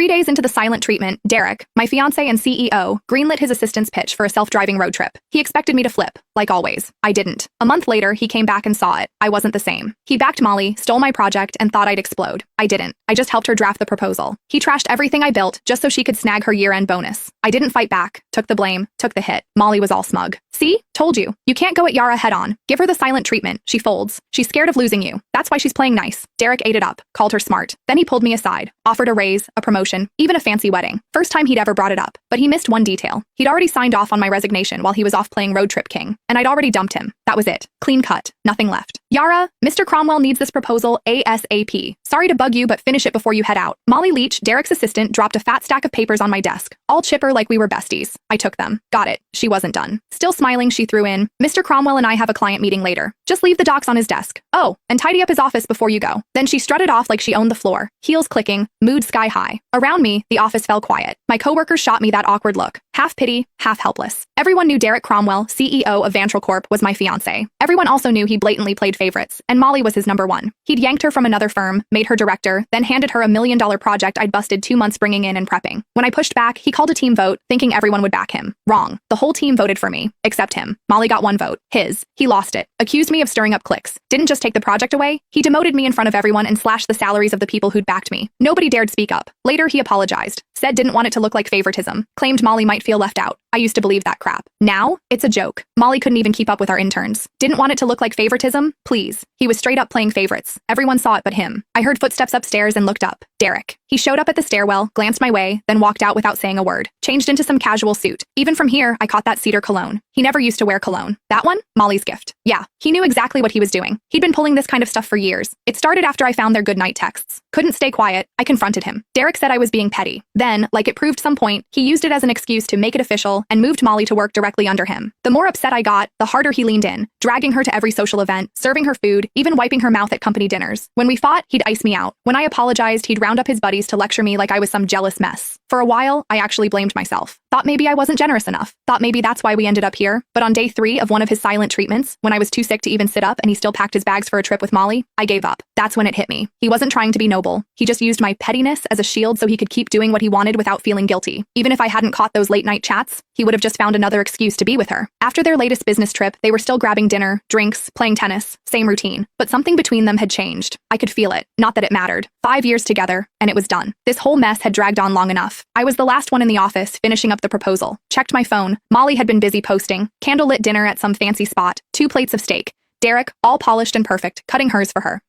3 days into the silent treatment, Derek, my fiancé and CEO, greenlit his assistant's pitch for a self-driving road trip. He expected me to flip, like always. I didn't. A month later, he came back and saw it. I wasn't the same. He backed Molly, stole my project, and thought I'd explode. I didn't. I just helped her draft the proposal. He trashed everything I built just so she could snag her year-end bonus. I didn't fight back, took the blame, took the hit. Molly was all smug. See? Told you. You can't go at Yara head-on. Give her the silent treatment. She folds. She's scared of losing you. That's why she's playing nice. Derek ate it up, called her smart. Then he pulled me aside, offered a raise, a promotion, even a fancy wedding. First time he'd ever brought it up. But he missed one detail. He'd already signed off on my resignation while he was off playing Road Trip King, and I'd already dumped him. That was it. Clean cut. Nothing left. Yara, Mr. Cromwell needs this proposal ASAP. Sorry to bug you, but finish it before you head out. Molly Leach, Derek's assistant, dropped a fat stack of papers on my desk, all chipper like we were besties. I took them. Got it. She wasn't done. Still smiling, she threw in, Mr. Cromwell and I have a client meeting later. Just leave the docs on his desk. Oh, and tidy up his office before you go. Then she strutted off like she owned the floor, heels clicking, mood sky high. Around me, the office fell quiet. My coworkers shot me that awkward look, half pity, half helpless. Everyone knew Derek Cromwell, CEO of Vantral Corp, was my fiancé. Everyone also knew he blatantly played favorites, and Molly was his number one. He'd yanked her from another firm, made her director, then handed her $1 million project I'd busted 2 months bringing in and prepping. When I pushed back, he called a team vote, thinking everyone would back him. Wrong. The whole team voted for me, except him. Molly got 1 vote. His. He lost it. Accused me of stirring up cliques. Didn't just take the project away, he demoted me in front of everyone and slashed the salaries of the people who'd backed me. Nobody dared speak up. Later, he apologized. Said didn't want it to look like favoritism. Claimed Molly might feel left out. I used to believe that crap. Now, it's a joke. Molly couldn't even keep up with our interns. Didn't want it to look like favoritism? Please. He was straight up playing favorites. Everyone saw it but him. I heard footsteps upstairs and looked up. Derek. He showed up at the stairwell, glanced my way, then walked out without saying a word. Changed into some casual suit. Even from here, I caught that cedar cologne. He never used to wear cologne. That one? Molly's gift. Yeah, he knew exactly what he was doing. He'd been pulling this kind of stuff for years. It started after I found their goodnight texts. Couldn't stay quiet. I confronted him. Derek said I was being petty. Then, like it proved some point, he used it as an excuse to make it official and moved Molly to work directly under him. The more upset I got, the harder he leaned in, dragging her to every social event, serving her food, even wiping her mouth at company dinners. When we fought, he'd ice me out. When I apologized, he'd round up his buddies to lecture me like I was some jealous mess. For a while, I actually blamed myself. Thought maybe I wasn't generous enough. Thought maybe that's why we ended up here. But on day 3 of one of his silent treatments, when I was too sick to even sit up and he still packed his bags for a trip with Molly, I gave up. That's when it hit me. He wasn't trying to be noble. He just used my pettiness as a shield so he could keep doing what he wanted without feeling guilty. Even if I hadn't caught those late-night chats, he would have just found another excuse to be with her. After their latest business trip, they were still grabbing dinner, drinks, playing tennis, same routine. But something between them had changed. I could feel it. Not that it mattered. 5 years together, and it was done. This whole mess had dragged on long enough. I was the last one in the office, finishing up the proposal. Checked my phone. Molly had been busy posting. Candlelit dinner at some fancy spot. 2 plates of steak. Derek, all polished and perfect, cutting hers for her.